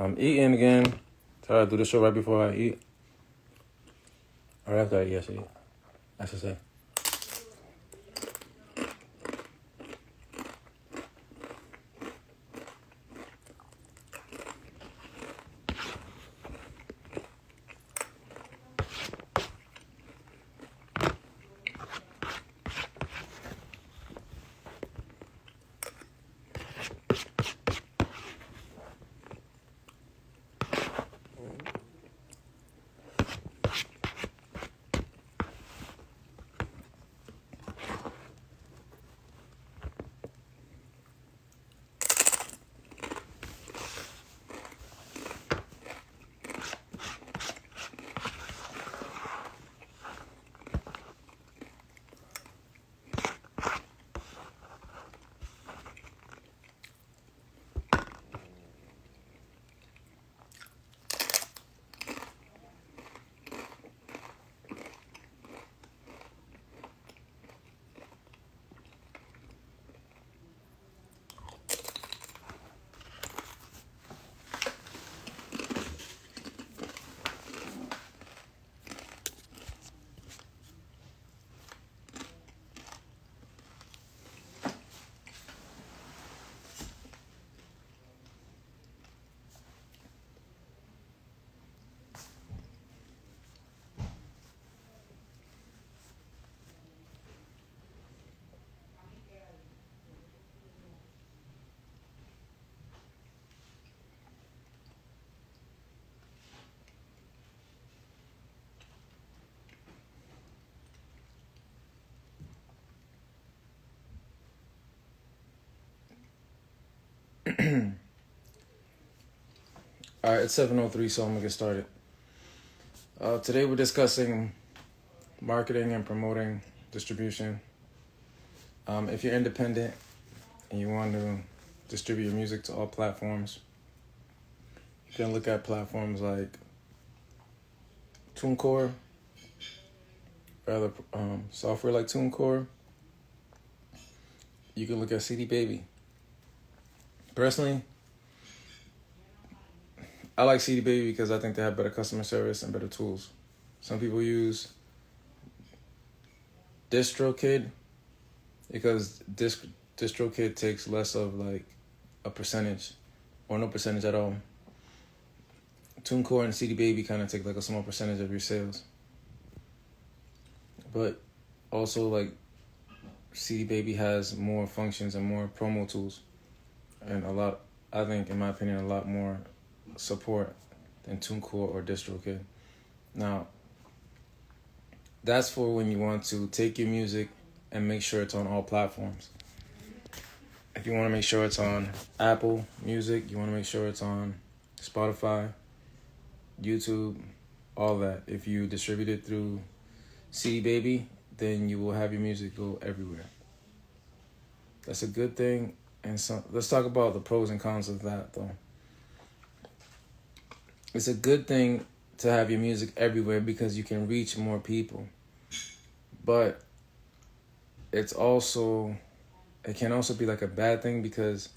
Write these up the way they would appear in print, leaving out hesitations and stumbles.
I'm eating again. Try to do the show right before I eat. Or after I eat, I should say. Alright, it's 7:03, so I'm going to get started. Today we're discussing marketing and promoting distribution. If you're independent and you want to distribute your music to all platforms, you can look at platforms like TuneCore, software like TuneCore. You can look at CD Baby. Personally, I like CD Baby because I think they have better customer service and better tools. Some people use DistroKid because DistroKid takes less of like a percentage or no percentage at all. TuneCore and CD Baby kind of take like a small percentage of your sales. But also like CD Baby has more functions and more promo tools and I think in my opinion, a lot more support than TuneCore or DistroKid. Now, that's for when you want to take your music and make sure it's on all platforms. If you want to make sure it's on Apple Music, you want to make sure it's on Spotify, YouTube, all that. If you distribute it through CD Baby, then you will have your music go everywhere. That's a good thing. And so let's talk about the pros and cons of that, though. It's a good thing to have your music everywhere because you can reach more people. But it can also be like a bad thing because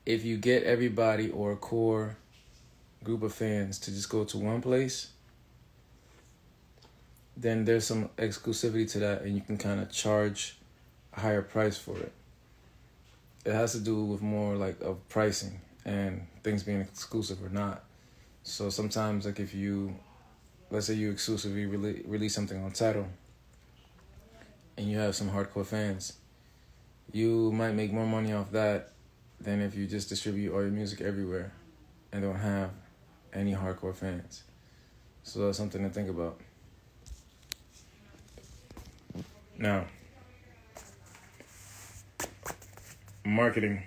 if you get everybody or a core group of fans to just go to one place, then there's some exclusivity to that and you can kind of charge a higher price for it. It has to do with more like of pricing and things being exclusive or not. So sometimes, like let's say you exclusively release something on Tidal and you have some hardcore fans, you might make more money off that than if you just distribute all your music everywhere and don't have any hardcore fans. So that's something to think about. Now, marketing.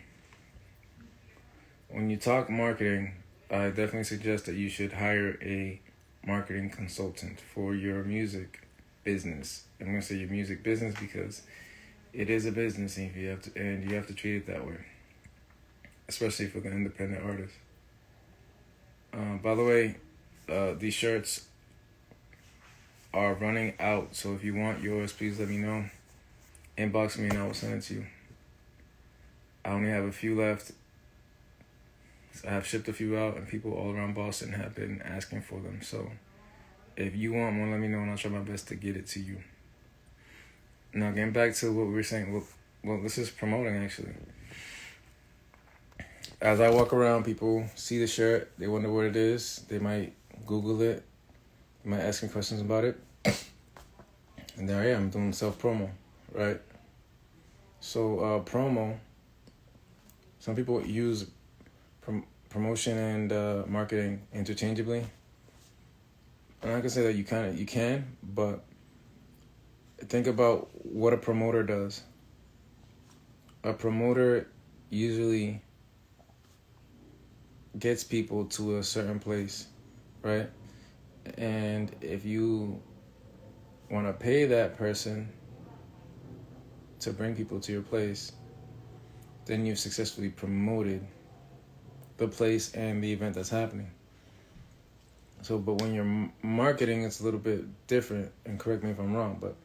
When you talk marketing, I definitely suggest that you should hire a marketing consultant for your music business. I'm going to say your music business because it is a business and you have to treat it that way, especially for the independent artist. By the way, these shirts are running out, so if you want yours, please let me know. Inbox me and I will send it to you. I only have a few left. So I have shipped a few out, and people all around Boston have been asking for them. So if you want one, let me know, and I'll try my best to get it to you. Now, getting back to what we were saying, well, this is promoting, actually. As I walk around, people see the shirt, they wonder what it is, they might Google it, they might ask me questions about it, and there I am doing self-promo, right? So, promo, some people use promotion and marketing interchangeably. And I can say that you can, but think about what a promoter does. A promoter usually gets people to a certain place, right? And if you want to pay that person to bring people to your place, then you've successfully promoted the place and the event that's happening. So, but when you're marketing, it's a little bit different, and correct me if I'm wrong, but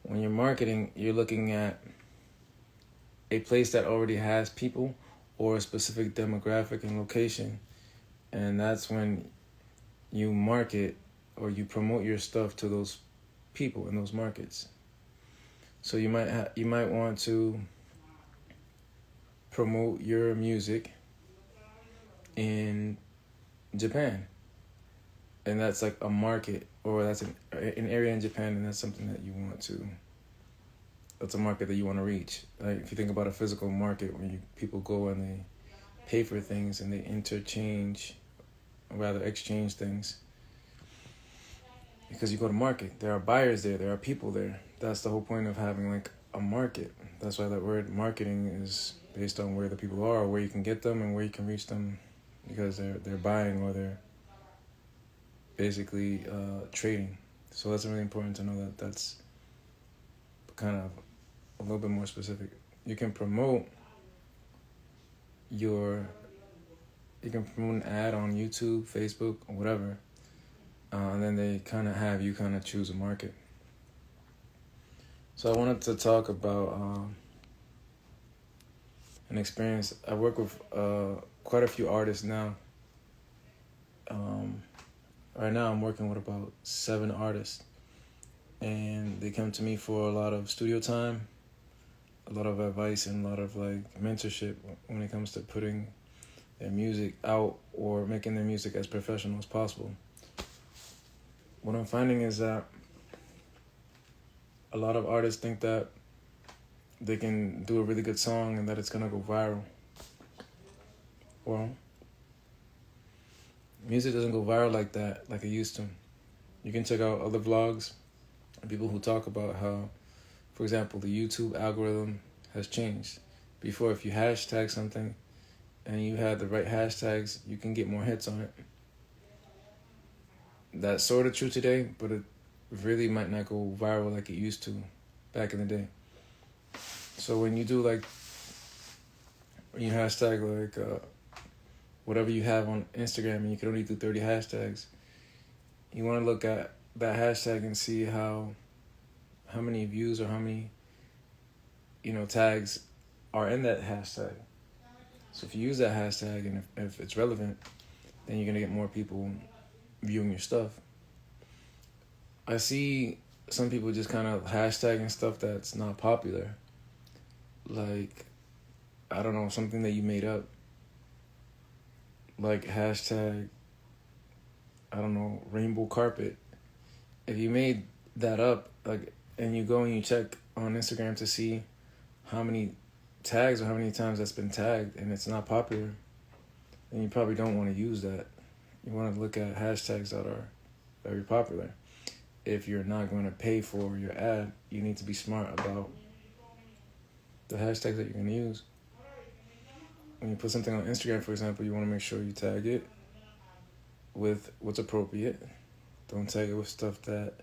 when you're marketing, you're looking at a place that already has people or a specific demographic and location, and that's when you market or you promote your stuff to those people in those markets. So you might want to promote your music in Japan, and that's like a market, or that's an area in Japan, and that's something that you want to. That's a market that you want to reach. Like if you think about a physical market, when people go and they pay for things and they exchange things. Because you go to market, there are buyers there are people there. That's the whole point of having like a market. That's why that word marketing is based on where the people are, where you can get them, and where you can reach them, because they're buying or they're basically trading. So that's really important to know that that's kind of a little bit more specific. You can promote an ad on YouTube, Facebook, or whatever, and then they kind of have you kind of choose a market. So I wanted to talk about an experience. I work with quite a few artists now. Right now I'm working with about 7 artists, and they come to me for a lot of studio time, a lot of advice, and a lot of like mentorship when it comes to putting their music out or making their music as professional as possible. What I'm finding is that a lot of artists think that they can do a really good song and that it's gonna go viral. Well, music doesn't go viral like that, like it used to. You can check out other vlogs and people who talk about how, for example, the YouTube algorithm has changed. Before, if you hashtag something and you had the right hashtags, you can get more hits on it. That's sort of true today, but it really might not go viral like it used to back in the day. So when you hashtag whatever you have on Instagram and you can only do 30 hashtags, you want to look at that hashtag and see how many views or how many tags are in that hashtag. So if you use that hashtag and if it's relevant, then you're going to get more people viewing your stuff. I see some people just kind of hashtagging stuff that's not popular. Like, I don't know, something that you made up. Like hashtag, I don't know, rainbow carpet. If you made that up, like, and you go and you check on Instagram to see how many tags or how many times that's been tagged and it's not popular, then you probably don't want to use that. You want to look at hashtags that are very popular. If you're not going to pay for your ad, you need to be smart about the hashtags that you're going to use. When you put something on Instagram, for example, you want to make sure you tag it with what's appropriate. Don't tag it with stuff that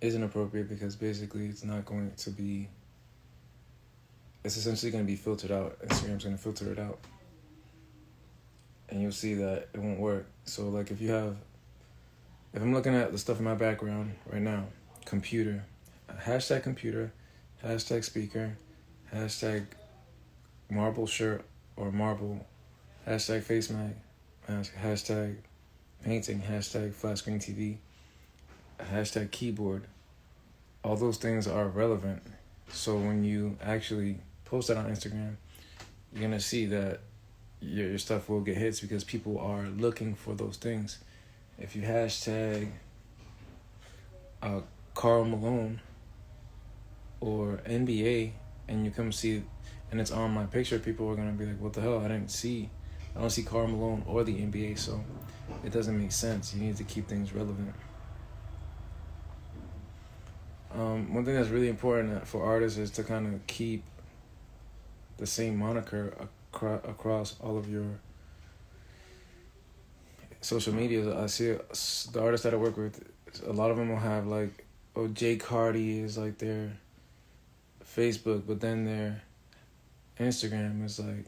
isn't appropriate, because basically it's essentially going to be filtered out. Instagram's going to filter it out. And you'll see that it won't work. So like if I'm looking at the stuff in my background right now, computer, hashtag speaker, hashtag marble shirt or marble, hashtag face mag, hashtag painting, hashtag flat screen TV, hashtag keyboard. All those things are relevant. So when you actually post that on Instagram, you're going to see that your stuff will get hits because people are looking for those things. If you hashtag Karl Malone or NBA and you come see, and it's on my picture, people are going to be like, what the hell? I don't see Karl Malone or the NBA, so it doesn't make sense. You need to keep things relevant. One thing that's really important for artists is to kind of keep the same moniker across all of your social media. I see the artists that I work with, a lot of them will have like, Jay Cardi is like their Facebook, but then their Instagram is like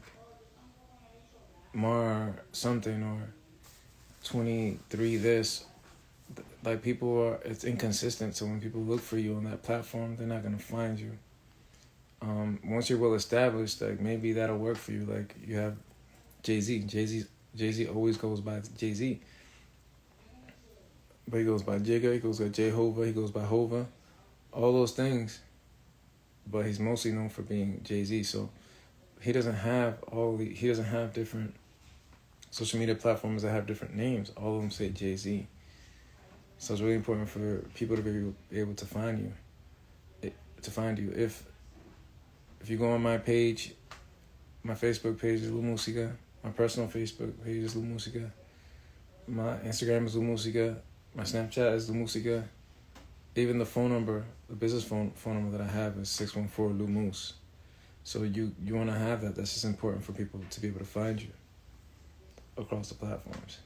Mar something or 23 this. Like it's inconsistent, so when people look for you on that platform, they're not gonna find you. Once you're well established, like maybe that'll work for you. Like you have Jay-Z. Jay-Z always goes by Jay-Z. But he goes by Jigga, he goes by Jehovah, he goes by Hova. All those things. But he's mostly known for being Jay-Z. So he doesn't have different social media platforms that have different names. All of them say Jay-Z. So it's really important for people to be able to find you. If you go on my page, my Facebook page is Loue Musica. My personal Facebook page is Loue Musica. My Instagram is Loue Musica. My Snapchat is Loue Musica. Even the phone number, the business phone number that I have is 614 Loue Moose. So you want to have that. That's just important for people to be able to find you across the platforms.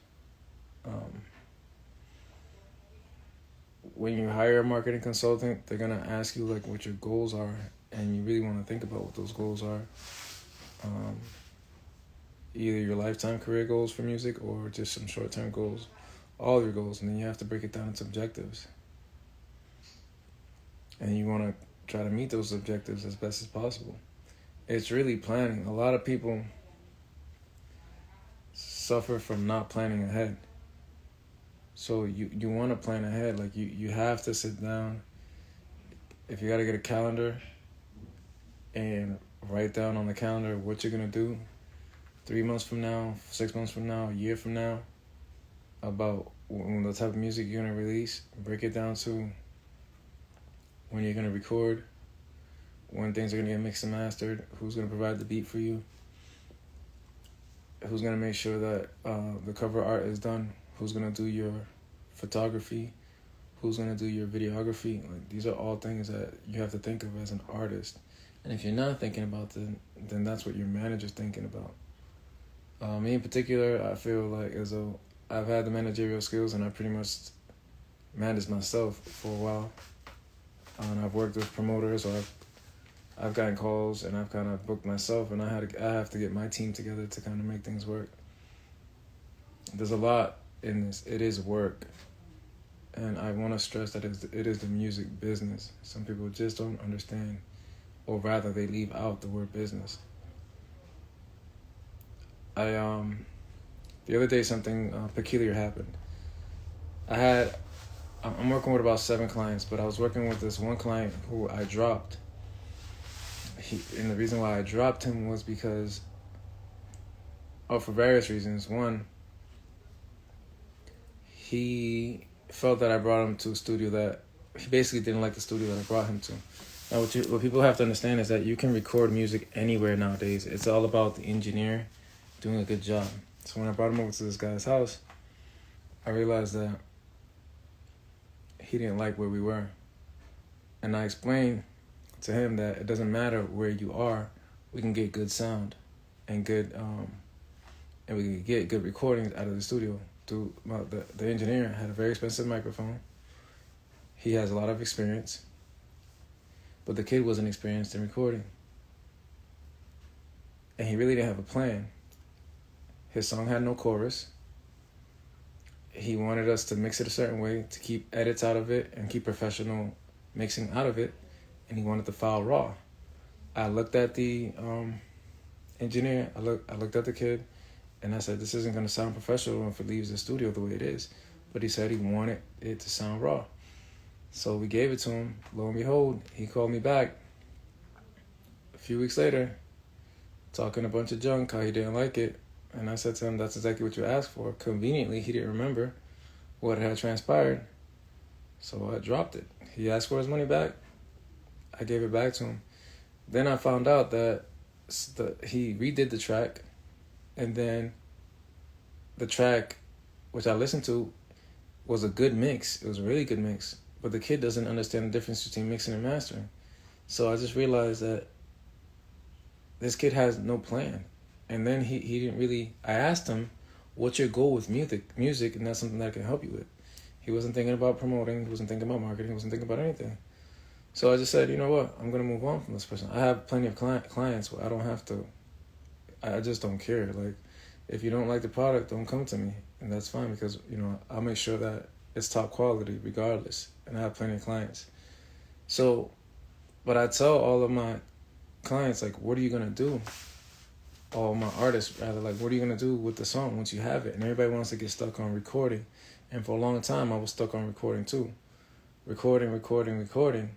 When you hire a marketing consultant, they're going to ask you like what your goals are, and you really want to think about what those goals are. Either your lifetime career goals for music or just some short-term goals, all of your goals, and then you have to break it down into objectives. And you want to try to meet those objectives as best as possible. It's really planning. A lot of people suffer from not planning ahead. So you want to plan ahead. Like you have to sit down. If you got to get a calendar and write down on the calendar what you're going to do 3 months from now, 6 months from now, a year from now, about the type of music you're going to release. Break it down to when you're going to record, when things are going to get mixed and mastered, who's going to provide the beat for you, who's going to make sure that the cover art is done, who's going to do your photography, who's going to do your videography. Like, these are all things that you have to think of as an artist. And if you're not thinking about them, then that's what your manager's thinking about. Me in particular, I feel like as though I've had the managerial skills and I pretty much managed myself for a while. And I've worked with promoters, or I've gotten calls and I've kind of booked myself, and I have to get my team together to kind of make things work. There's a lot in this. It is work. And I want to stress that it is the music business. Some people just don't understand, or rather they leave out the word business. The other day something peculiar happened. I'm working with about 7 clients, but I was working with this one client who I dropped. And the reason why I dropped him was because, for various reasons. One, he felt that I brought him to a studio that he basically didn't like the studio that I brought him to. Now, what people have to understand is that you can record music anywhere nowadays. It's all about the engineer doing a good job. So when I brought him over to this guy's house, I realized that he didn't like where we were. And I explained to him that it doesn't matter where you are, we can get good sound and good and we can get good recordings out of the studio. The engineer had a very expensive microphone. He has a lot of experience, but the kid wasn't experienced in recording. And he really didn't have a plan. His song had no chorus. He wanted us to mix it a certain way, to keep edits out of it and keep professional mixing out of it. And he wanted the file raw. I looked at the engineer, I looked at the kid, And I said, this isn't going to sound professional if it leaves the studio the way it is. But he said he wanted it to sound raw. So we gave it to him. Lo and behold, he called me back a few weeks later, talking a bunch of junk, how he didn't like it. And I said to him, that's exactly what you asked for. Conveniently, he didn't remember what had transpired. So I dropped it. He asked for his money back. I gave it back to him. Then I found out that he redid the track. And then the track, which I listened to, was a good mix. It was a really good mix. But the kid doesn't understand the difference between mixing and mastering. So I just realized that this kid has no plan. And then he didn't really... I asked him, what's your goal with music? And that's something that I can help you with. He wasn't thinking about promoting. He wasn't thinking about marketing. He wasn't thinking about anything. So I just said, you know what? I'm going to move on from this person. I have plenty of clients where I don't have to... I just don't care. Like, if you don't like the product, don't come to me. And that's fine because, you know, I'll make sure that it's top quality regardless. And I have plenty of clients. So, but I tell all of my clients, like, what are you going to do? All my artists, rather, like, what are you going to do with the song once you have it? And everybody wants to get stuck on recording. And for a long time, I was stuck on recording too. Recording.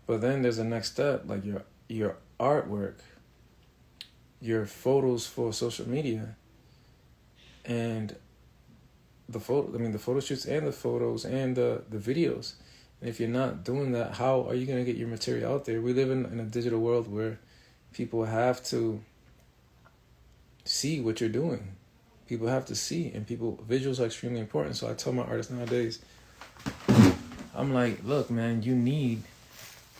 But then there's a next step, like your artwork, your photos for social media, and the photo shoots and the photos and the videos. And if you're not doing that, how are you going to get your material out there? We live in a digital world where people have to see what you're doing. People have to see, and visuals are extremely important. So I tell my artists nowadays, I'm like, look, man, you need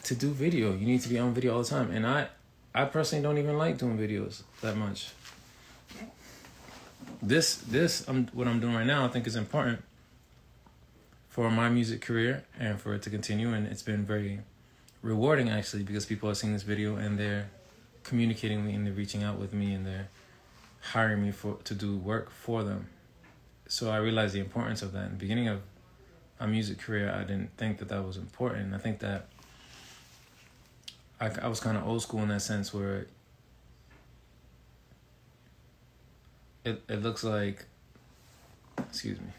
to do video. You need to be on video all the time. And I personally don't even like doing videos that much. What I'm doing right now, I think is important for my music career and for it to continue. And it's been very rewarding, actually, because people are seeing this video and they're communicating with me and they're reaching out with me and they're hiring me to do work for them. So I realized the importance of that. In the beginning of my music career, I didn't think that was important. I think that I was kind of old school in that sense where it looks like, excuse me.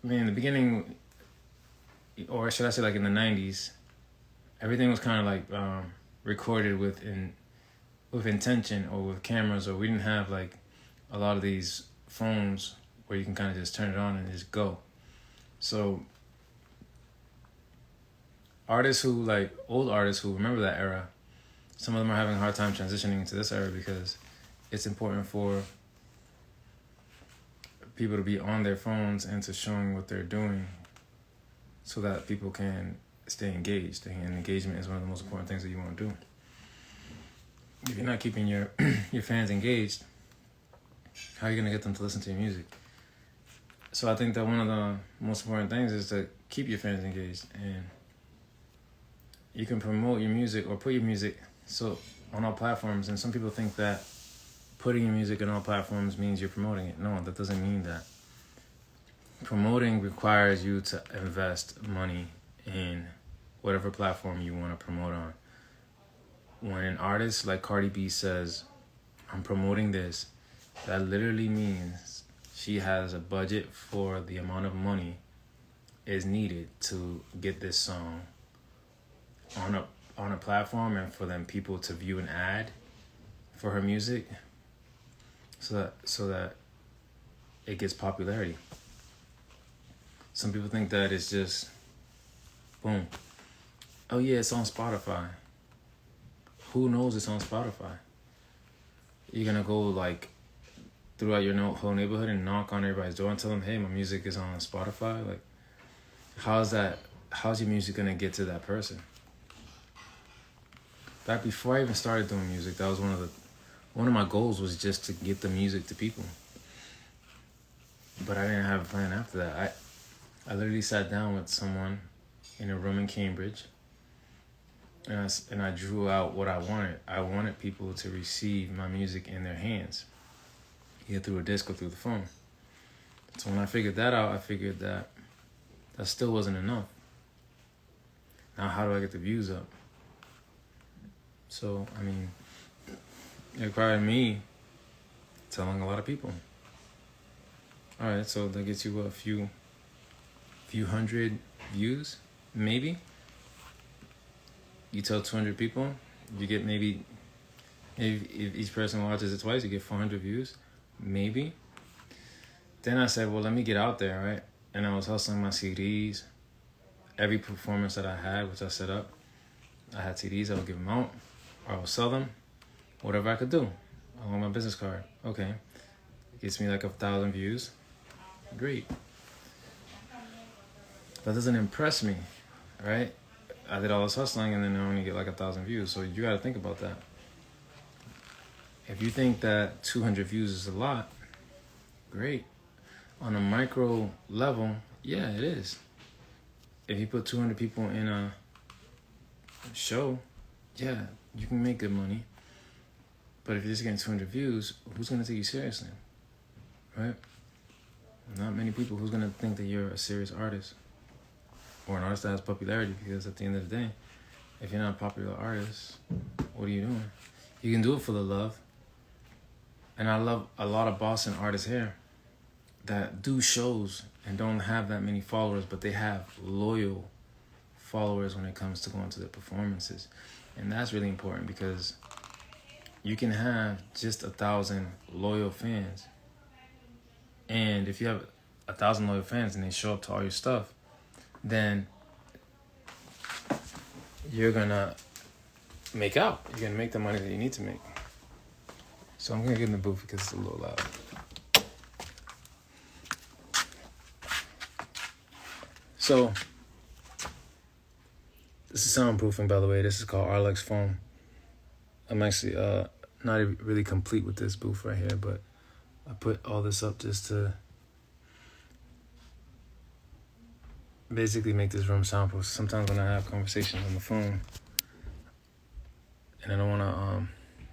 I mean, in the beginning, or should I say like in the 90s, everything was kind of like recorded with intention or with cameras, or we didn't have like a lot of these phones where you can kind of just turn it on and just go. So old artists who remember that era, some of them are having a hard time transitioning into this era because it's important for people to be on their phones and to showing what they're doing so that people can stay engaged. And engagement is one of the most important things that you want to do. If you're not keeping your fans engaged, how are you going to get them to listen to your music? So I think that one of the most important things is to keep your fans engaged. And you can promote your music or put your music on all platforms. And some people think that putting your music on all platforms means you're promoting it. No, that doesn't mean that. Promoting requires you to invest money in whatever platform you want to promote on. When an artist like Cardi B says, I'm promoting this, that literally means she has a budget for the amount of money is needed to get this song on a platform and for them people to view an ad for her music so that it gets popularity. Some people think that it's just boom. Oh yeah, it's on Spotify. Who knows it's on Spotify? You're gonna go like throughout your whole neighborhood and knock on everybody's door and tell them, hey, my music is on Spotify? Like, how's your music gonna get to that person? Back before I even started doing music, that was one of my goals was just to get the music to people. But I didn't have a plan after that. I literally sat down with someone in a room in Cambridge and I drew out what I wanted. I wanted people to receive my music in their hands, either through a disc or through the phone. So when I figured that out, I figured that still wasn't enough. Now how do I get the views up? So, I mean, It required me telling a lot of people. All right, so that gets you a few hundred views, maybe. You tell 200 people, you get maybe if each person watches it twice, you get 400 views, maybe. Then I said, well, let me get out there, right? And I was hustling my CDs. Every performance that I had, which I set up, I had CDs. I would give them out, or I would sell them, whatever I could do. I want my business card. Okay, it gets me like 1,000 views. Great. That doesn't impress me, right? I did all this hustling and then I only get like 1,000 views. So you got to think about that. If you think that 200 views is a lot, great. On a micro level, yeah, it is. If you put 200 people in a show, yeah, you can make good money. But if you're just getting 200 views, who's going to take you seriously? Right? Not many people. Who's going to think that you're a serious artist? Or an artist that has popularity, because at the end of the day, if you're not a popular artist, what are you doing? You can do it for the love. And I love a lot of Boston artists here that do shows and don't have that many followers, but they have loyal followers when it comes to going to their performances. And that's really important, because you can have just 1,000 loyal fans. And if you have 1,000 loyal fans and they show up to all your stuff, then you're gonna make out. You're gonna make the money that you need to make. So I'm gonna get in the booth because it's a little loud. So this is soundproofing, by the way. This is called Arlex Foam. I'm actually not really complete with this booth right here, but I put all this up just to basically make this room soundproof. Sometimes when I have conversations on the phone and I don't want to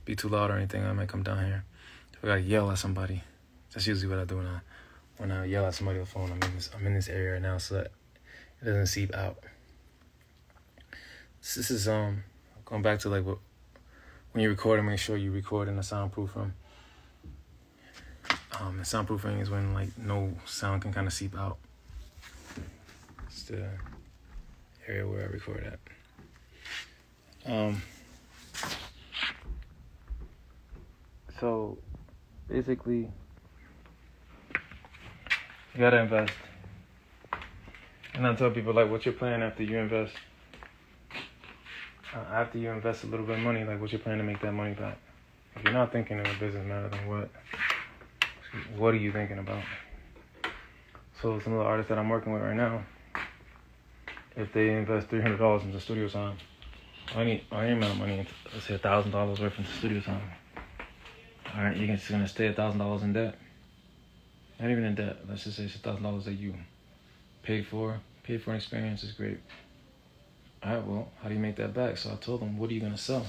be too loud or anything, I might come down here. If I gotta yell at somebody, that's usually what I do when I yell at somebody on the phone. I'm in this area right now so that it doesn't seep out. This is going back to like when you're recording, make sure you record in a soundproof room. And soundproofing is when like no sound can kind of seep out. It's the area where I record at. So basically, you gotta invest. And I tell people, like, what's your plan after you invest? After you invest a little bit of money, like, what's your plan to make that money back? If you're not thinking in a business matter, then what are you thinking about? So some of the artists that I'm working with right now, if they invest $300 into studio time, any amount of money, let's say $1,000 worth into studio time, all right, you're just gonna stay $1,000 in debt. Not even in debt. Let's just say it's $1,000 that you paid for an experience is great. All right, well, how do you make that back? So I told them, what are you gonna sell?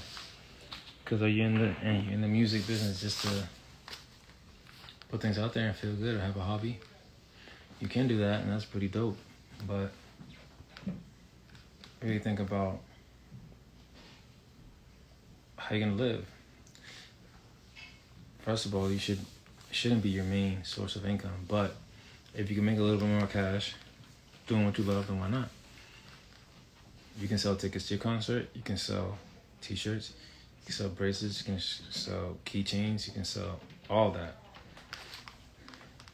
Because are you in the music business just to put things out there and feel good or have a hobby? You can do that, and that's pretty dope. But really think about how you're gonna live. First of all, it shouldn't be your main source of income. But if you can make a little bit more cash doing what you love, then why not? You can sell tickets to your concert. You can sell t-shirts. You can sell bracelets. You can sell keychains. You can sell all that.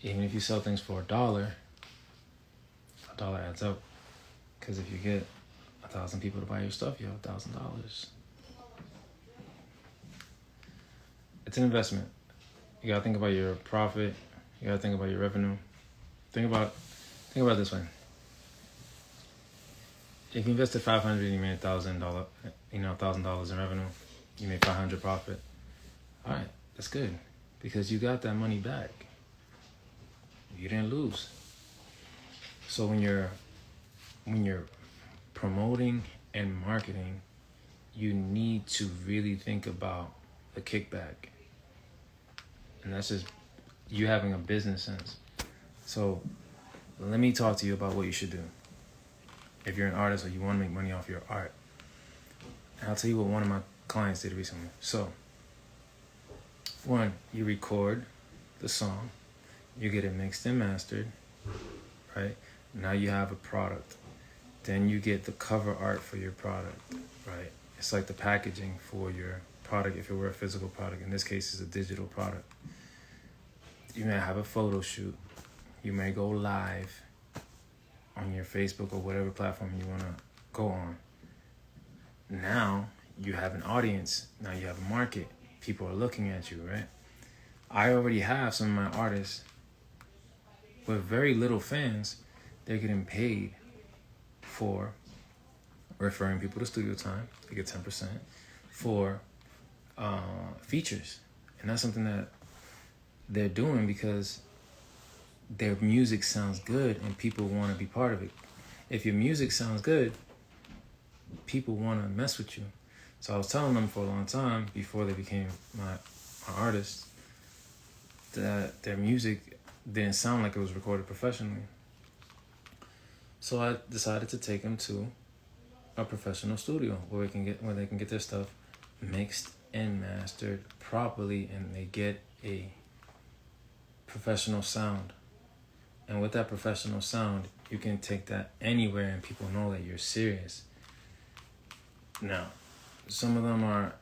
Even if you sell things for $1, $1 adds up. Because if you get 1,000 people to buy your stuff, you have $1,000. It's an investment. You gotta think about your profit. You gotta think about your revenue. Think about it this way. If you invested $500 and you made $1,000, $1,000 in revenue, you made $500 profit. All right, that's good because you got that money back. You didn't lose. So when you're promoting and marketing, you need to really think about the kickback. And that's just you having a business sense. So let me talk to you about what you should do if you're an artist or you want to make money off your art. And I'll tell you what one of my clients did recently. So One, you record the song, you get it mixed and mastered, right? Now you have a product. Then you get the cover art for your product, right? It's like the packaging for your product if it were a physical product. In this case, it's a digital product. You may have a photo shoot. You may go live on your Facebook or whatever platform you want to go on. Now you have an audience. Now you have a market. People are looking at you, right? I already have some of my artists with very little fans. They're getting paid for referring people to studio time. They get 10% for features. And that's something that they're doing because their music sounds good and people want to be part of it. If your music sounds good, people want to mess with you. So I was telling them for a long time before they became my artists that their music didn't sound like it was recorded professionally. So I decided to take them to a professional studio where they can get their stuff mixed and mastered properly, and they get a professional sound. And with that professional sound, you can take that anywhere and people know that you're serious. Now, some of them are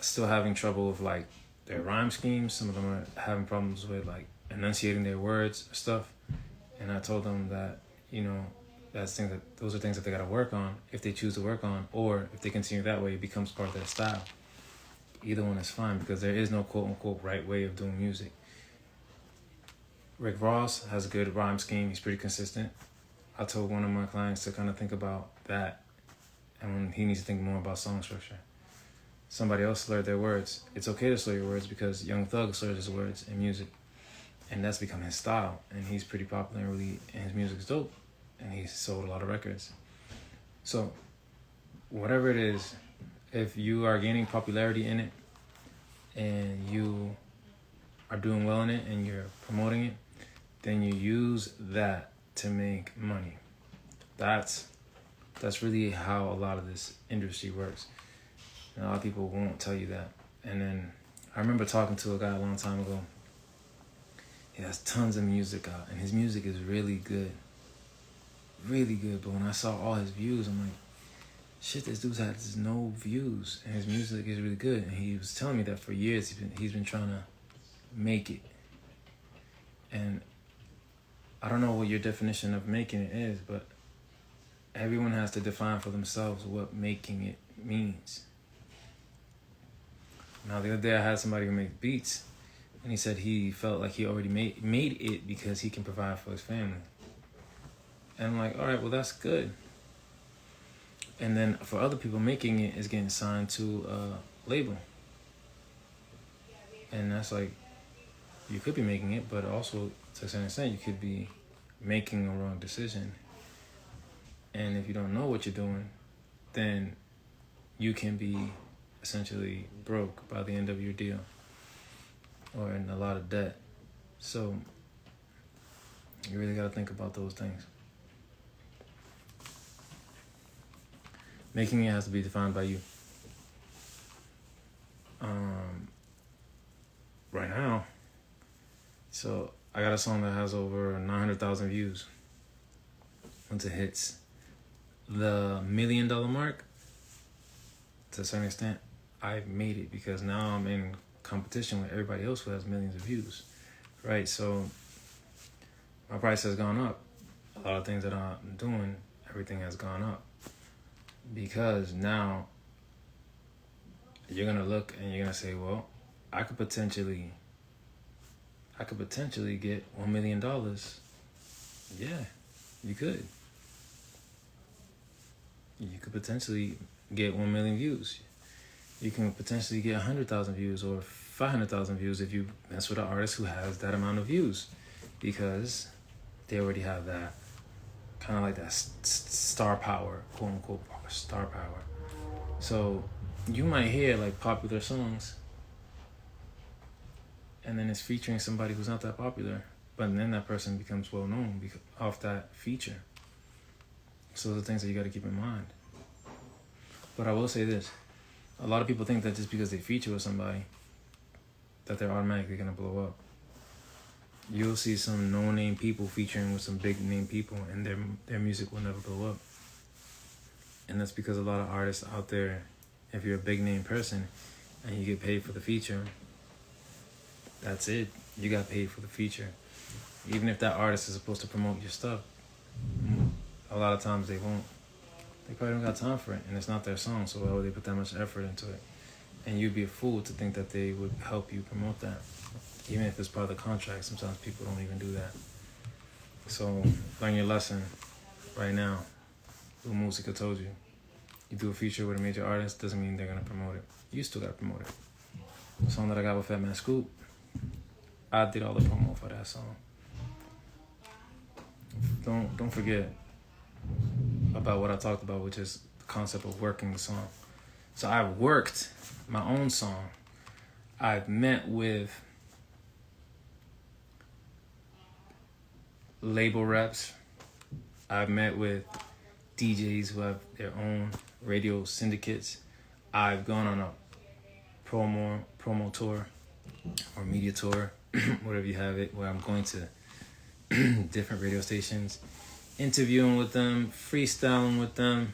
still having trouble with like their rhyme schemes. Some of them are having problems with like enunciating their words stuff. And I told them that, those are things that they got to work on if they choose to work on, or if they continue that way, it becomes part of their style. Either one is fine because there is no quote unquote right way of doing music. Rick Ross has a good rhyme scheme. He's pretty consistent. I told one of my clients to kind of think about that, and he needs to think more about song structure. Somebody else slurred their words. It's okay to slur your words because Young Thug slurs his words in music, and that's become his style. And he's pretty popular and his music's dope, and he's sold a lot of records. So, whatever it is, if you are gaining popularity in it, and you are doing well in it, and you're promoting it, then you use that to make money. That's really how a lot of this industry works. And a lot of people won't tell you that. And then I remember talking to a guy a long time ago. He has tons of music out, and his music is really good. Really good. But when I saw all his views, I'm like, shit, this dude has no views, and his music is really good. And he was telling me that for years he's been trying to make it. And I don't know what your definition of making it is, but everyone has to define for themselves what making it means. Now, the other day I had somebody who makes beats, and he said he felt like he already made it because he can provide for his family. And I'm like, all right, well, that's good. And then for other people, making it is getting signed to a label. And that's like, you could be making it, but also to a certain extent, you could be making a wrong decision. And if you don't know what you're doing, then you can be essentially broke by the end of your deal or in a lot of debt. So you really got to think about those things. Making it has to be defined by you. Right now, so I got a song that has over 900,000 views. Once it hits the $1 million mark, to a certain extent, I've made it because now I'm in competition with everybody else who has millions of views, right? So my price has gone up. A lot of things that I'm doing, everything has gone up because now you're gonna look and you're gonna say, well, I could potentially get $1 million. Yeah, you could. You could potentially get 1 million views. You can potentially get 100,000 views or 500,000 views if you mess with an artist who has that amount of views, because they already have that kind of like that star power, quote unquote star power. So you might hear like popular songs, and then it's featuring somebody who's not that popular, but then that person becomes well known off that feature. So those are things that you got to keep in mind. But I will say this. A lot of people think that just because they feature with somebody, that they're automatically gonna blow up. You'll see some no-name people featuring with some big-name people, and their music will never blow up. And that's because a lot of artists out there, if you're a big-name person and you get paid for the feature, that's it. You got paid for the feature. Even if that artist is supposed to promote your stuff, a lot of times they won't. They probably don't got time for it, and it's not their song, so why would they put that much effort into it? And you'd be a fool to think that they would help you promote that. Even if it's part of the contract, sometimes people don't even do that. So learn your lesson right now. Loue Musica told you. You do a feature with a major artist, doesn't mean they're going to promote it. You still got to promote it. The song that I got with Fat Man Scoop, I did all the promo for that song. Don't forget about what I talked about, which is the concept of working the song. So I've worked my own song. I've met with label reps. I've met with DJs who have their own radio syndicates. I've gone on a promo tour or media tour, whatever you have it, where I'm going to different radio stations, interviewing with them, freestyling with them,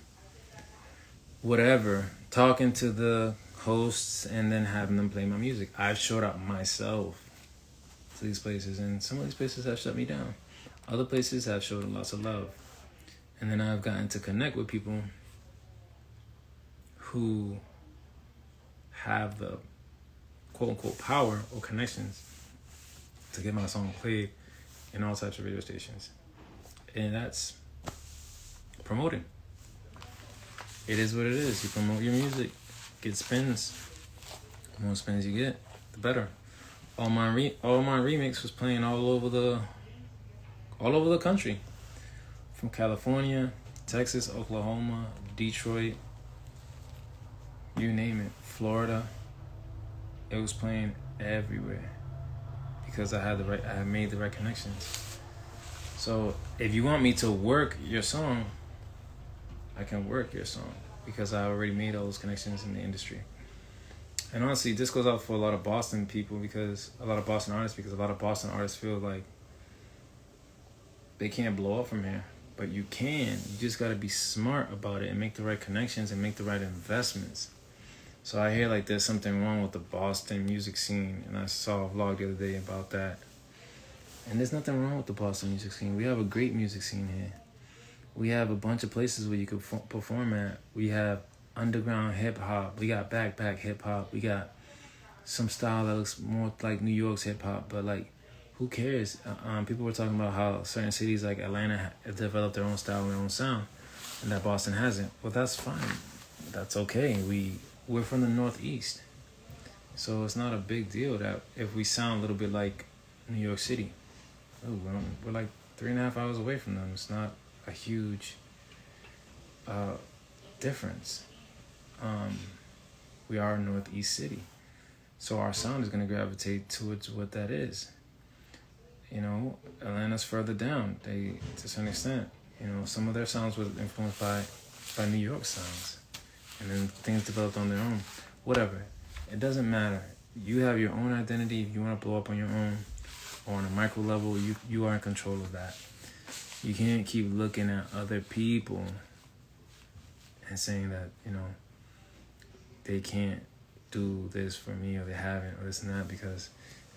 whatever, talking to the hosts, and then having them play my music. I've showed up myself to these places, and some of these places have shut me down. Other places have showed lots of love. And then I've gotten to connect with people who have the quote-unquote power or connections to get my song played in all types of radio stations. And that's promoting. It is what it is. You promote your music, get spins. The more spins you get, the better. All my remix was playing all over the country. From California, Texas, Oklahoma, Detroit, you name it, Florida. It was playing everywhere because I had made the right connections. So if you want me to work your song, I can work your song because I already made all those connections in the industry. And honestly, this goes out for a lot of Boston people, because a lot of Boston artists feel like they can't blow up from here. But you can. You just got to be smart about it and make the right connections and make the right investments. So I hear like there's something wrong with the Boston music scene, and I saw a vlog the other day about that. And there's nothing wrong with the Boston music scene. We have a great music scene here. We have a bunch of places where you could perform at. We have underground hip-hop. We got backpack hip-hop. We got some style that looks more like New York's hip-hop, but like, who cares? People were talking about how certain cities like Atlanta have developed their own style and their own sound, and that Boston hasn't. Well, that's fine. That's okay. We're from the Northeast, so it's not a big deal that if we sound a little bit like New York City. Oh, we're like 3.5 hours away from them. It's not a huge difference. We are a Northeast city, so our sound is going to gravitate towards what that is. You know, Atlanta's further down. They, to some extent, you know, some of their sounds were influenced by New York sounds, and then things developed on their own. Whatever, it doesn't matter. You have your own identity. If you want to blow up on your own, or on a micro level, you are in control of that. You can't keep looking at other people and saying that, you know, they can't do this for me, or they haven't, or this and that, because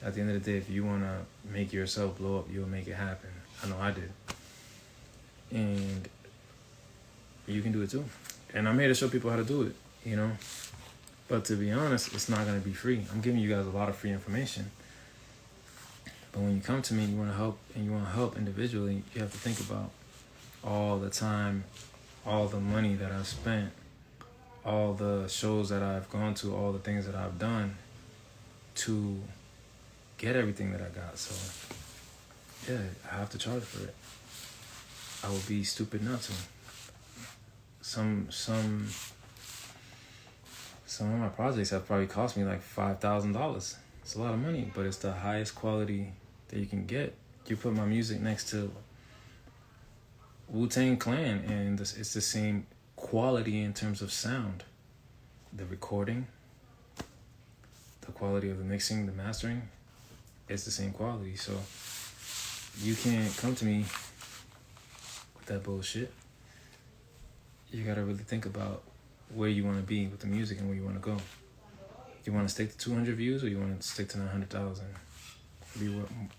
at the end of the day, if you want to make yourself blow up, you'll make it happen. I know I did. And you can do it too. And I'm here to show people how to do it, you know. But to be honest, it's not going to be free. I'm giving you guys a lot of free information. But when you come to me and you want to help, and you want to help individually, you have to think about all the time, all the money that I've spent, all the shows that I've gone to, all the things that I've done to get everything that I got. So yeah, I have to charge for it. I would be stupid not to. Some of my projects have probably cost me like $5,000. It's a lot of money, but it's the highest quality that you can get. You put my music next to Wu-Tang Clan, and it's the same quality in terms of sound. The recording, the quality of the mixing, the mastering, it's the same quality. So you can't come to me with that bullshit. You gotta really think about where you want to be with the music and where you want to go. You want to stick to 200 views, or you want to stick to 900,000? Be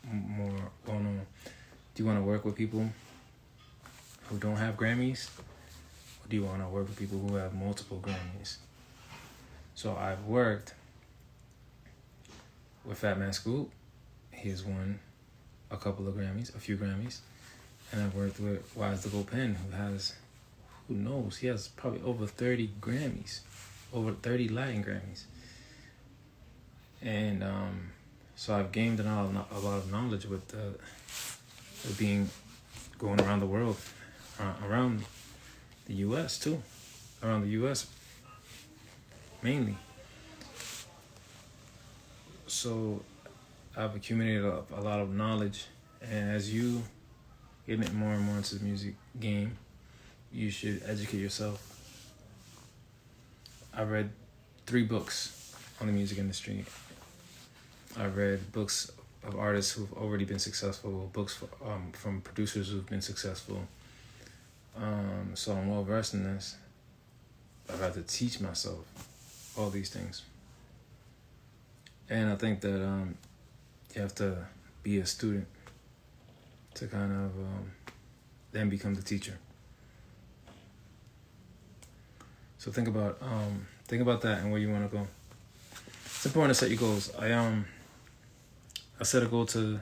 more well known. Do you want to work with people who don't have Grammys, or do you want to work with people who have multiple Grammys? So I've worked with Fat Man Scoop. He has won a few Grammys. And I've worked with Wise the Gold Pen, who knows, he has probably over 30 Grammys, over 30 Latin Grammys. And so I've gained a lot of knowledge with going around the world, around the U.S. too, around the U.S. mainly. So I've accumulated a lot of knowledge, and as you get more and more into the music game, you should educate yourself. I read 3 books on the music industry. I've read books of artists who've already been successful, books from producers who've been successful. So I'm well versed in this. I've had to teach myself all these things. And I think that you have to be a student to kind of then become the teacher. So think about that and where you want to go. It's important to set your goals. I set a goal to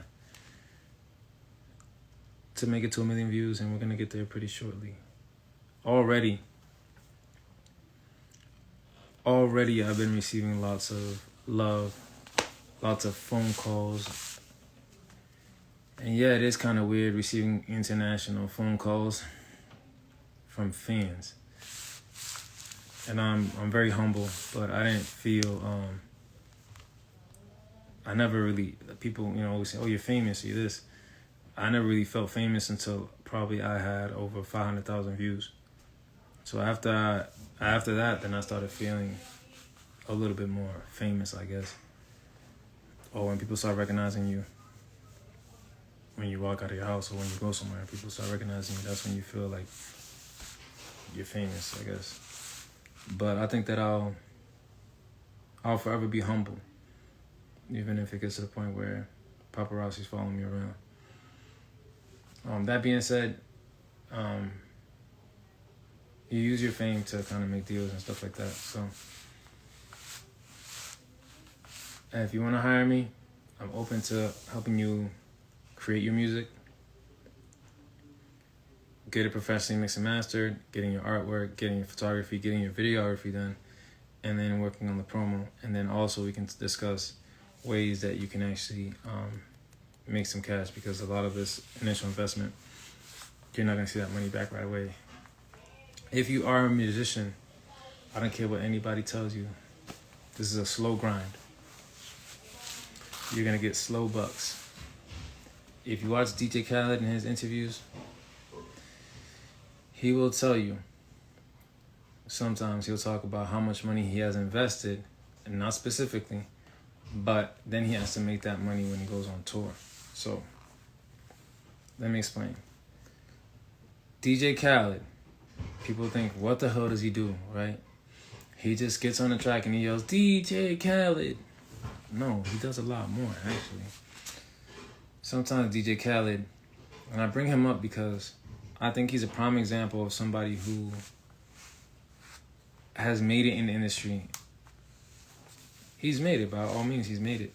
make it to 1 million views, and we're gonna get there pretty shortly. Already I've been receiving lots of love, lots of phone calls. And yeah, it is kind of weird receiving international phone calls from fans. And I'm very humble, but I didn't feel I never really, people, always say, oh, you're famous, you're this. I never really felt famous until probably I had over 500,000 views. So after that, then I started feeling a little bit more famous, I guess. Or when people start recognizing you, when you walk out of your house or when you go somewhere, people start recognizing you, that's when you feel like you're famous, I guess. But I think that I'll forever be humble, even if it gets to the point where paparazzi's following me around. That being said, you use your fame to kind of make deals and stuff like that. So if you want to hire me, I'm open to helping you create your music, get it professionally mixed and mastered, getting your artwork, getting your photography, getting your videography done, and then working on the promo. And then also we can discuss ways that you can actually make some cash, because a lot of this initial investment, you're not going to see that money back right away. If you are a musician, I don't care what anybody tells you, this is a slow grind. You're going to get slow bucks. If you watch DJ Khaled in his interviews, he will tell you, sometimes he'll talk about how much money he has invested, and not specifically, but then he has to make that money when he goes on tour. So, let me explain. DJ Khaled, people think, what the hell does he do, right? He just gets on the track and he yells, DJ Khaled. No, he does a lot more, actually. Sometimes DJ Khaled, and I bring him up because I think he's a prime example of somebody who has made it in the industry. He's made it, by all means, he's made it.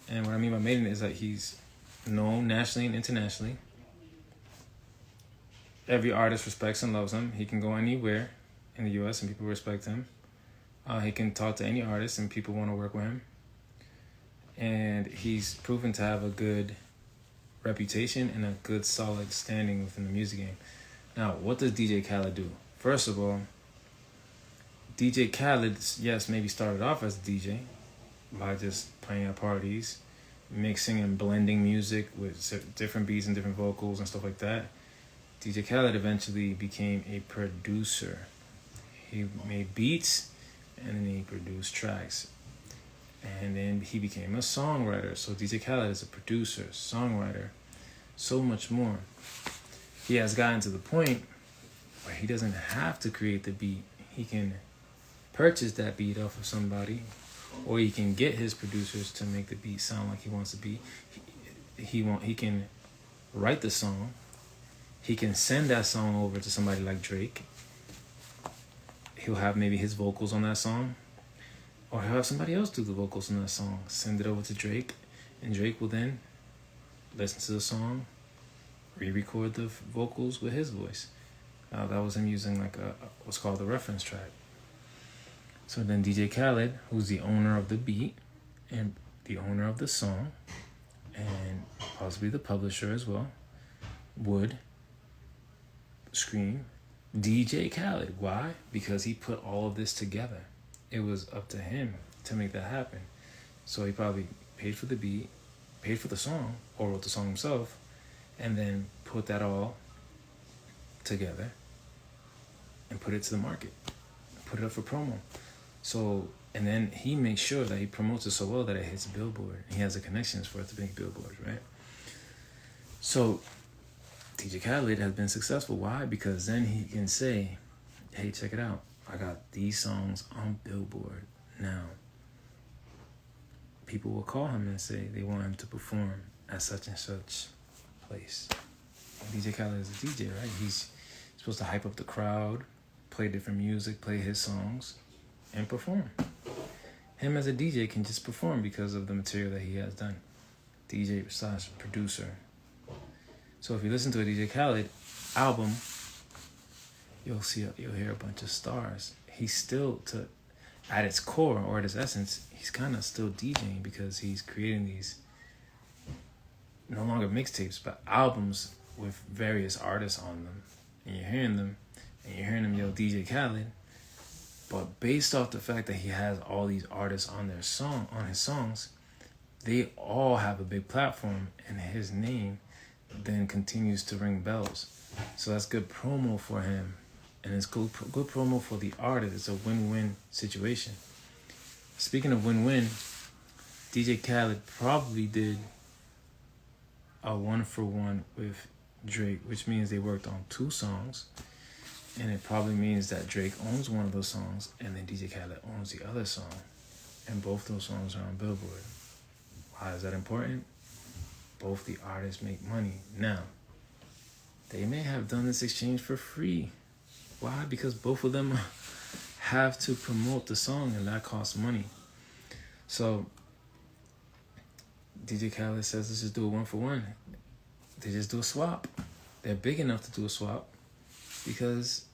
And what I mean by made it is that he's known nationally and internationally. Every artist respects and loves him. He can go anywhere in the U.S. and people respect him. He can talk to any artist and people want to work with him. And he's proven to have a good reputation and a good solid standing within the music game. Now, what does DJ Khaled do? First of all, DJ Khaled, yes, maybe started off as a DJ by just playing at parties, mixing and blending music with different beats and different vocals and stuff like that. DJ Khaled eventually became a producer. He made beats and then he produced tracks. And then he became a songwriter. So DJ Khaled is a producer, songwriter, so much more. He has gotten to the point where he doesn't have to create the beat. He can purchase that beat off of somebody, or he can get his producers to make the beat sound like he wants the beat. He can write the song. He can send that song over to somebody like Drake. He'll have maybe his vocals on that song, or he'll have somebody else do the vocals on that song. Send it over to Drake, and Drake will then listen to the song, re-record the vocals with his voice. That was him using like what's called a reference track. So then DJ Khaled, who's the owner of the beat and the owner of the song, and possibly the publisher as well, would scream, DJ Khaled. Why? Because he put all of this together. It was up to him to make that happen. So he probably paid for the beat, paid for the song, or wrote the song himself, and then put that all together and put it to the market, put it up for promo. So, and then he makes sure that he promotes it so well that it hits Billboard. He has the connections for it to make Billboard, right? So DJ Khaled has been successful. Why? Because then he can say, hey, check it out. I got these songs on Billboard now. People will call him and say they want him to perform at such and such place. DJ Khaled is a DJ, right? He's supposed to hype up the crowd, play different music, play his songs, and perform. Him as a DJ can just perform because of the material that he has done. DJ / producer. So if you listen to a DJ Khaled album, you'll hear a bunch of stars. He's still, at its core or at its essence, he's kind of still DJing because he's creating these no longer mixtapes, but albums with various artists on them. And you're hearing them, yo, DJ Khaled. But based off the fact that he has all these artists on his songs, they all have a big platform, and his name then continues to ring bells. So that's good promo for him, and it's good promo for the artist. It's a win-win situation. Speaking of win-win, DJ Khaled probably did a 1-for-1 with Drake, which means they worked on 2 songs. And it probably means that Drake owns one of those songs, and then DJ Khaled owns the other song. And both those songs are on Billboard. Why is that important? Both the artists make money. Now, they may have done this exchange for free. Why? Because both of them have to promote the song, and that costs money. So, DJ Khaled says, let's just do a 1-for-1. They just do a swap. They're big enough to do a swap, because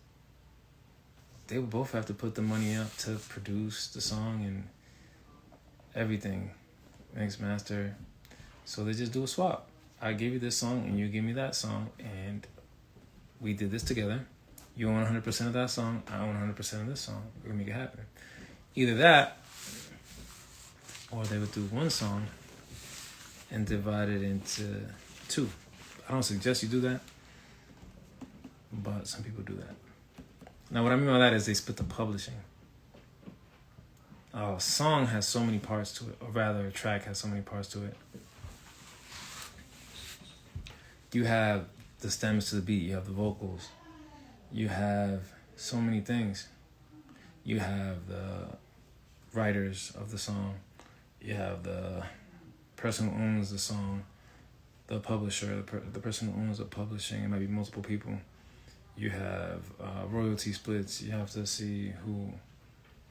they would both have to put the money up to produce the song and everything, mix, master. So they just do a swap. I give you this song and you give me that song, and we did this together. You own 100% of that song, I own 100% of this song. We're gonna make it happen. Either that, or they would do one song and divide it into 2. I don't suggest you do that, but some people do that. Now, what I mean by that is they split the publishing. A song has so many parts to it, or rather, a track has so many parts to it. You have the stems to the beat, you have the vocals, you have so many things. You have the writers of the song, you have the person who owns the song, the publisher, the person who owns the publishing. It might be multiple people. You have royalty splits. You have to see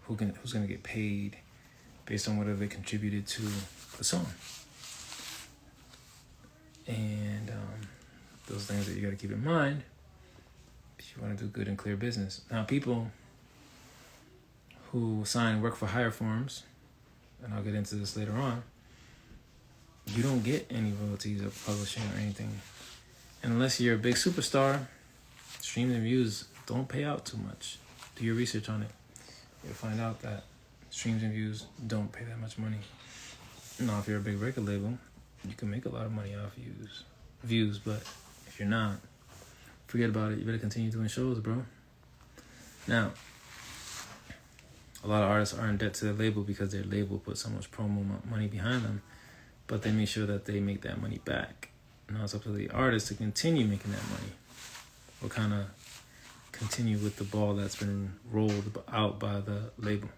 who's gonna get paid based on whatever they contributed to the song. And those things that you got to keep in mind if you want to do good and clear business. Now, people who sign work for hire forms, and I'll get into this later on, you don't get any royalties of publishing or anything unless you're a big superstar. Streams and views don't pay out too much. Do your research on it. You'll find out that streams and views don't pay that much money. Now, if you're a big record label, you can make a lot of money off views, but if you're not, forget about it. You better continue doing shows, bro. Now, A lot of artists are in debt to their label because their label put so much promo money behind them, but they make sure that they make that money back. Now it's up to the artist to continue making that money, or kind of continue with the ball that's been rolled out by the label.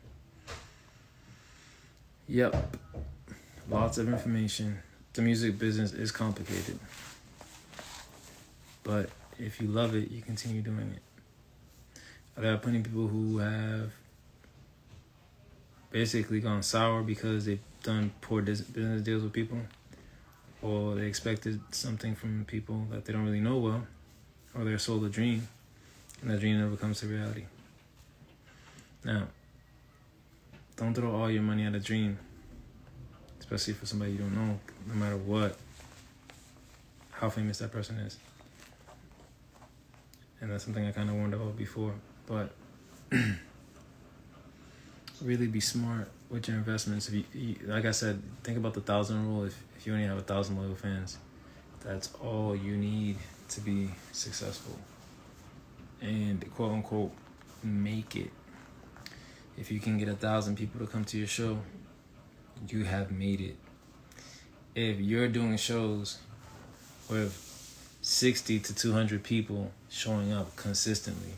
Yep, lots of information. The music business is complicated, but if you love it, you continue doing it. There are plenty of people who have basically gone sour because they've done poor business deals with people, or they expected something from people that they don't really know well, or they're sold a dream, and that dream never comes to reality. Now, don't throw all your money at a dream, especially for somebody you don't know, no matter how famous that person is. And that's something I kind of warned about before, but really be smart with your investments. If you, like I said, think about the 1,000 rule. If you only have 1,000 loyal fans, that's all you need to be successful and quote unquote make it. If you can get 1,000 people to come to your show, you have made it. If you're doing shows with 60 to 200 people showing up consistently,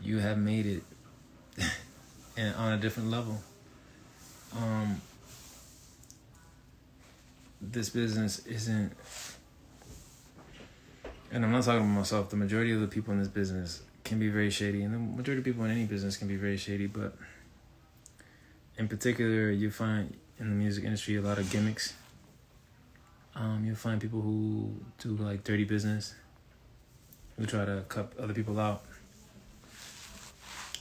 you have made it. And on a different level. This business isn't, and I'm not talking about myself, the majority of the people in this business can be very shady, and the majority of people in any business can be very shady, but in particular, you find in the music industry a lot of gimmicks. You'll find people who do like dirty business, who try to cut other people out.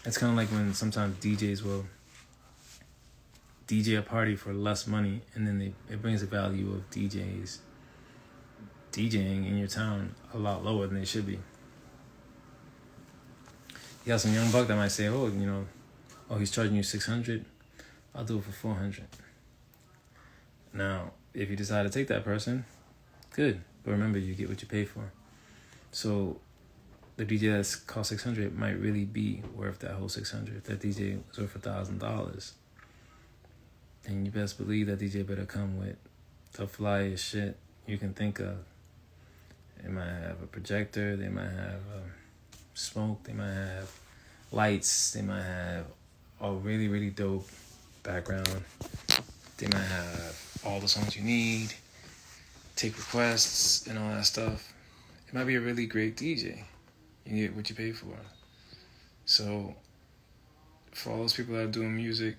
It's kind of like when sometimes DJs will DJ a party for less money, and then it brings the value of DJs DJing in your town a lot lower than they should be. You got some young buck that might say, he's charging you $600, I'll do it for $400. Now, if you decide to take that person, good. But remember, you get what you pay for. So the DJ that's cost $600 might really be worth that whole $600. If that DJ was worth $1,000, then you best believe that DJ better come with the flyest shit you can think of. They might have a projector, they might have smoke, they might have lights, they might have a really, really dope background. They might have all the songs you need, take requests and all that stuff. It might be a really great DJ. You get what you pay for. So, for all those people that are doing music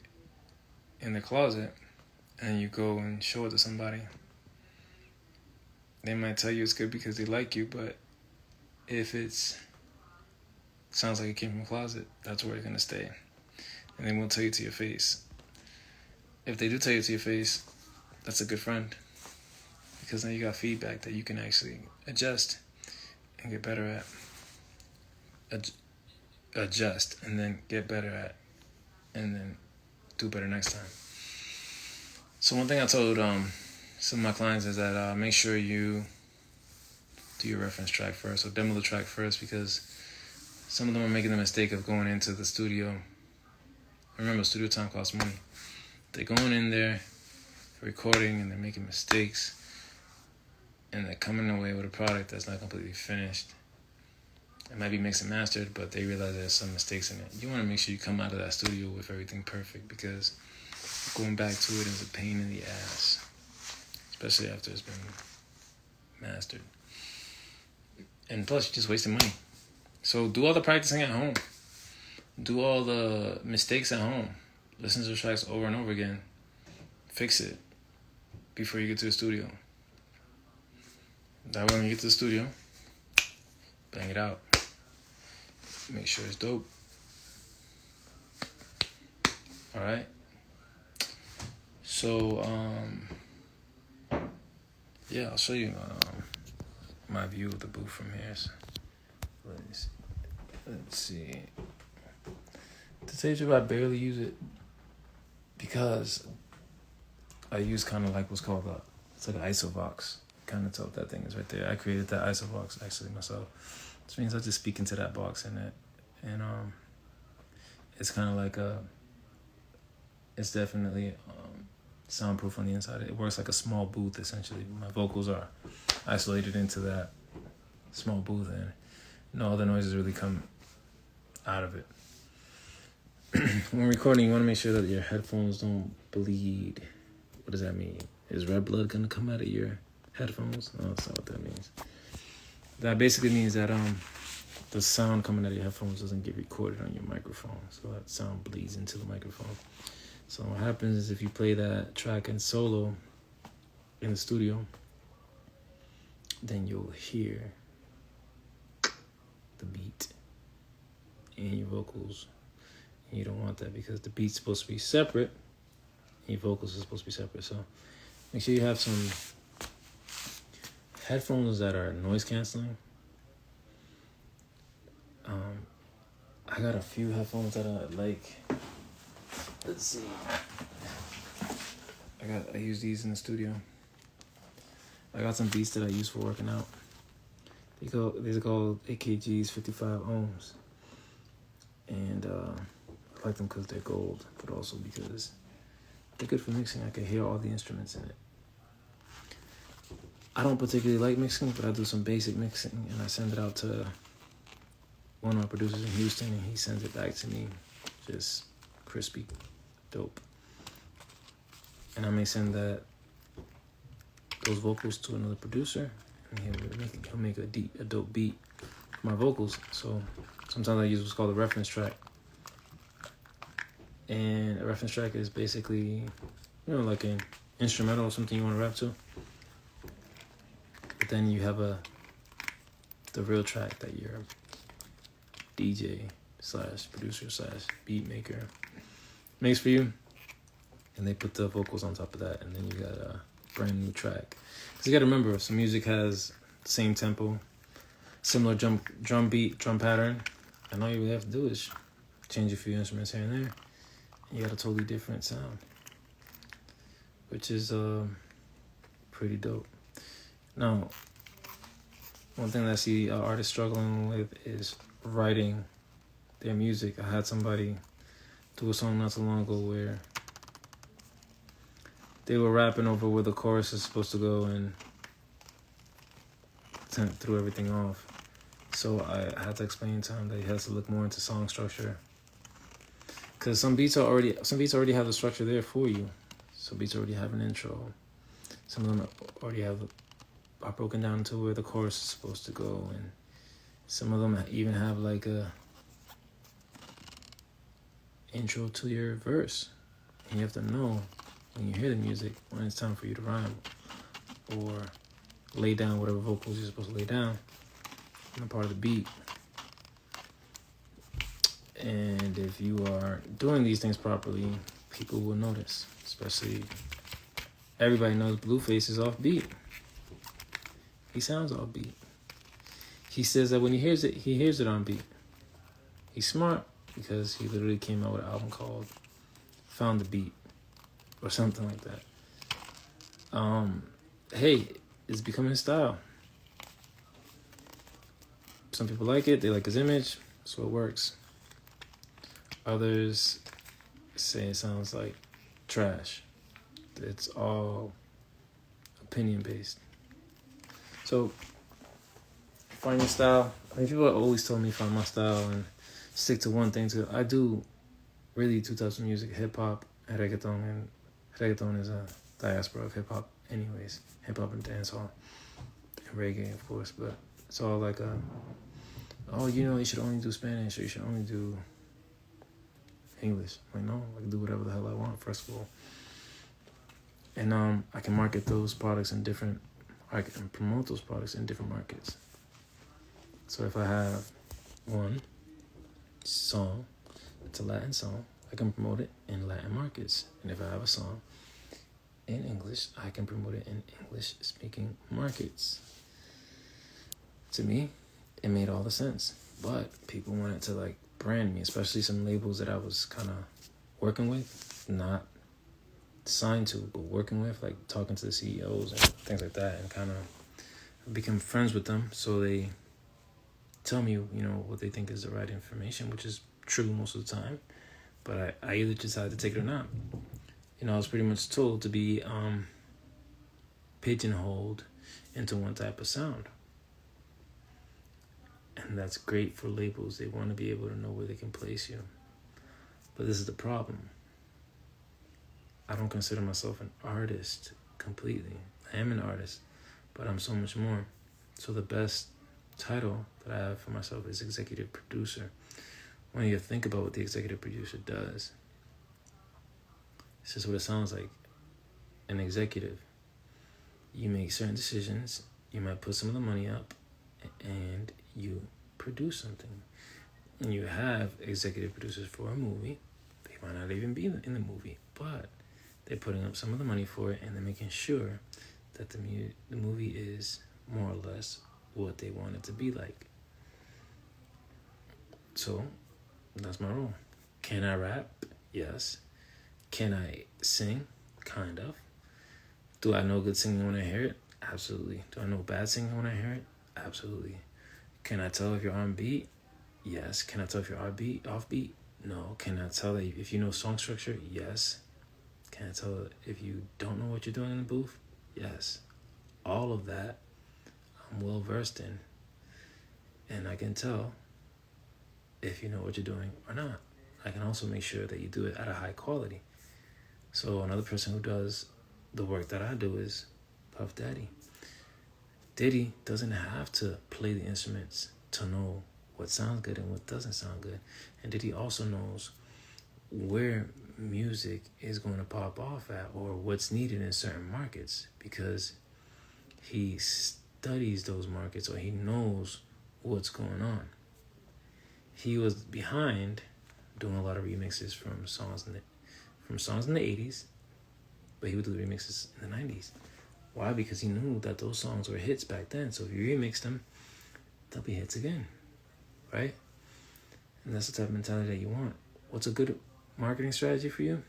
in the closet, and you go and show it to somebody, they might tell you it's good because they like you, but if it sounds like it came from a closet, that's where it's going to stay. And they won't tell you to your face. If they do tell you to your face, that's a good friend, because now you got feedback that you can actually adjust and get better at. Adjust and then get better at, and then do better next time. So one thing I told some of my clients is that make sure you do your reference track first, or demo the track first, because some of them are making the mistake of going into the studio. Remember, studio time costs money. They're going in there, recording, and they're making mistakes, and they're coming away with a product that's not completely finished. It might be mixed and mastered, but they realize there's some mistakes in it. You want to make sure you come out of that studio with everything perfect, because going back to it is a pain in the ass, especially after it's been mastered. And plus, you're just wasting money. So do all the practicing at home. Do all the mistakes at home. Listen to the tracks over and over again. Fix it before you get to the studio. That way when you get to the studio, bang it out. Make sure it's dope. Alright? So, I'll show you my view of the booth from here. So, let's see. To tell you the truth, I barely use it because I use kind of like what's called it's like an isobox. Kind of tell what that thing is right there. I created that isobox actually myself. Which means I just speak into that box and it's kind of like it's definitely soundproof on the inside. It works like a small booth, essentially. My vocals are isolated into that small booth, and no other noises really come out of it. When recording, you want to make sure that your headphones don't bleed. What does that mean? Is red blood going to come out of your headphones? No, that's not what that means. That basically means that the sound coming out of your headphones doesn't get recorded on your microphone, so that sound bleeds into the microphone. So what happens is if you play that track in solo in the studio, then you'll hear the beat in your vocals. And you don't want that because the beat's supposed to be separate and your vocals are supposed to be separate. So make sure you have some headphones that are noise canceling. I got a few headphones that I like. Let's see. I use these in the studio. I got some beats that I use for working out. These are called AKGs 55 ohms. And I like them because they're gold, but also because they're good for mixing. I can hear all the instruments in it. I don't particularly like mixing, but I do some basic mixing, and I send it out to one of my producers in Houston, and he sends it back to me just crispy, dope. And I may send those vocals to another producer, and he'll make a dope beat for my vocals. So sometimes I use what's called a reference track. And a reference track is basically, like an instrumental or something you want to rap to. But then you have the real track that your DJ / producer / beat maker makes for you. And they put the vocals on top of that, and then you got a brand new track. Because you got to remember, some music has the same tempo, similar drum beat, drum pattern, and all you really have to do is change a few instruments here and there. You got a totally different sound, which is pretty dope. Now, one thing that I see artists struggling with is writing their music. I had somebody do a song not so long ago where they were rapping over where the chorus is supposed to go and threw everything off. So I had to explain to him that he has to look more into song structure. Because some beats already have the structure there for you. Some beats already have an intro. Some of them already are broken down to where the chorus is supposed to go, and some of them even have like a intro to your verse. And you have to know when you hear the music when it's time for you to rhyme or lay down whatever vocals you're supposed to lay down on a part of the beat. And if you are doing these things properly, people will notice. Especially, everybody knows Blueface is off beat. He sounds off beat. He says that when he hears it on beat. He's smart because he literally came out with an album called Found the Beat or something like that. Hey, it's becoming his style. Some people like it. They like his image, so it works. Others say it sounds like trash. It's all opinion based. So find your style. I mean, people always told me find my style and stick to one thing. I do really two types of music: hip hop and reggaeton. And reggaeton is a diaspora of hip hop, anyways. Hip hop and dancehall and reggae, of course. But it's all like you should only do Spanish or you should only do English. Like, no, I can do whatever the hell I want, first of all. And I can market those products I can promote those products in different markets. So if I have one song, it's a Latin song, I can promote it in Latin markets. And if I have a song in English, I can promote it in English-speaking markets. To me, it made all the sense. But people wanted to brand me, especially some labels that I was kind of working with, not signed to, but working with, talking to the CEOs and things like that, and kind of become friends with them. So they tell me, what they think is the right information, which is true most of the time. But I either decided to take it or not. I was pretty much told to be pigeonholed into one type of sound. And that's great for labels. They want to be able to know where they can place you. But this is the problem. I don't consider myself an artist completely. I am an artist, but I'm so much more. So the best title that I have for myself is executive producer. When you think about what the executive producer does, this is what it sounds like. An executive. You make certain decisions. You might put some of the money up, and you produce something. And you have executive producers for a movie. They might not even be in the movie, but they're putting up some of the money for it, and they're making sure that the movie is more or less what they want it to be like. So that's my role. Can I rap? Yes. Can I sing? Kind of. Do I know good singing when I hear it? Absolutely. Do I know bad singing when I hear it? Absolutely. Can I tell if you're on beat? Yes. Can I tell if you're off beat? No. Can I tell that if you know song structure? Yes. Can I tell if you don't know what you're doing in the booth? Yes. All of that I'm well versed in. And I can tell if you know what you're doing or not. I can also make sure that you do it at a high quality. So another person who does the work that I do is Puff Daddy. Diddy doesn't have to play the instruments to know what sounds good and what doesn't sound good. And Diddy also knows where music is going to pop off at or what's needed in certain markets because he studies those markets or he knows what's going on. He was behind doing a lot of remixes from songs in the 80s, but he would do the remixes in the 90s. Why? Because he knew that those songs were hits back then. So if you remix them, they'll be hits again, right? And that's the type of mentality that you want. What's a good marketing strategy for you?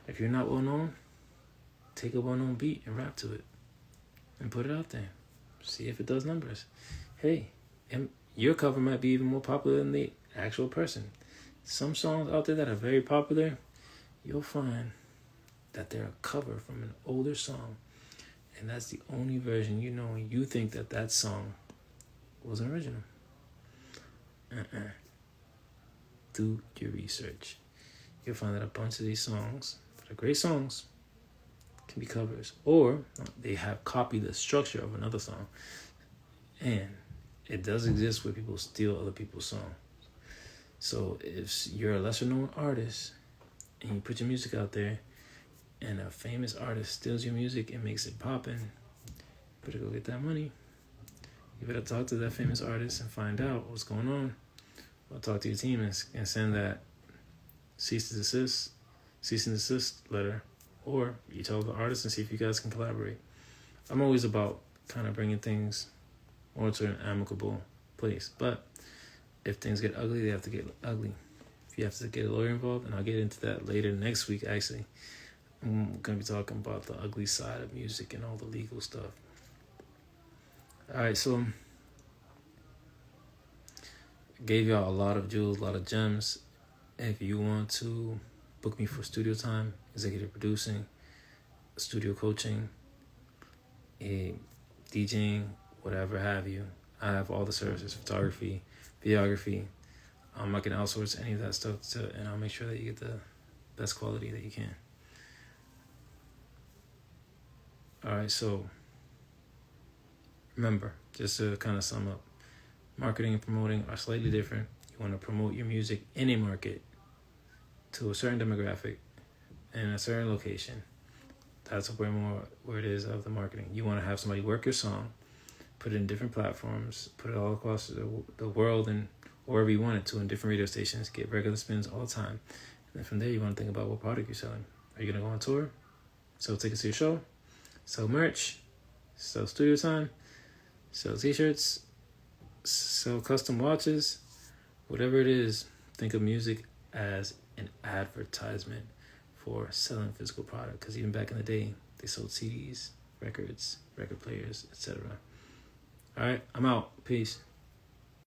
If you're not well known, take a well-known beat and rap to it and put it out there. See if it does numbers. Hey, your cover might be even more popular than the actual person. Some songs out there that are very popular, you'll find that they're a cover from an older song. And that's the only version you know and you think that song was original. Do your research. You'll find that a bunch of these songs that are great songs can be covers. Or they have copied the structure of another song. And it does exist where people steal other people's songs. So if you're a lesser known artist and you put your music out there and a famous artist steals your music and makes it poppin', you better go get that money. You better talk to that famous artist and find out what's going on. Or talk to your team and send that cease and desist letter. Or you tell the artist and see if you guys can collaborate. I'm always about kind of bringing things more to an amicable place. But if things get ugly, they have to get ugly. If you have to get a lawyer involved, and I'll get into that later next week, actually. I'm going to be talking about the ugly side of music and all the legal stuff. All right, so I gave y'all a lot of jewels, a lot of gems. If you want to book me for studio time, executive producing, studio coaching, DJing, whatever have you, I have all the services, photography, videography. I can outsource any of that stuff and I'll make sure that you get the best quality that you can. All right, so remember, just to kind of sum up, marketing and promoting are slightly different. You want to promote your music in a market to a certain demographic in a certain location. That's where it is of the marketing. You want to have somebody work your song, put it in different platforms, put it all across the world and wherever you want it to in different radio stations, get regular spins all the time. And then from there, you want to think about what product you're selling. Are you going to go on tour? Sell tickets to your show? Sell merch? Sell studio time? Sell t-shirts? Sell custom watches? Whatever it is, think of music as an advertisement for selling physical product. Because even back in the day, they sold CDs, records, record players, etc. All right, I'm out. Peace.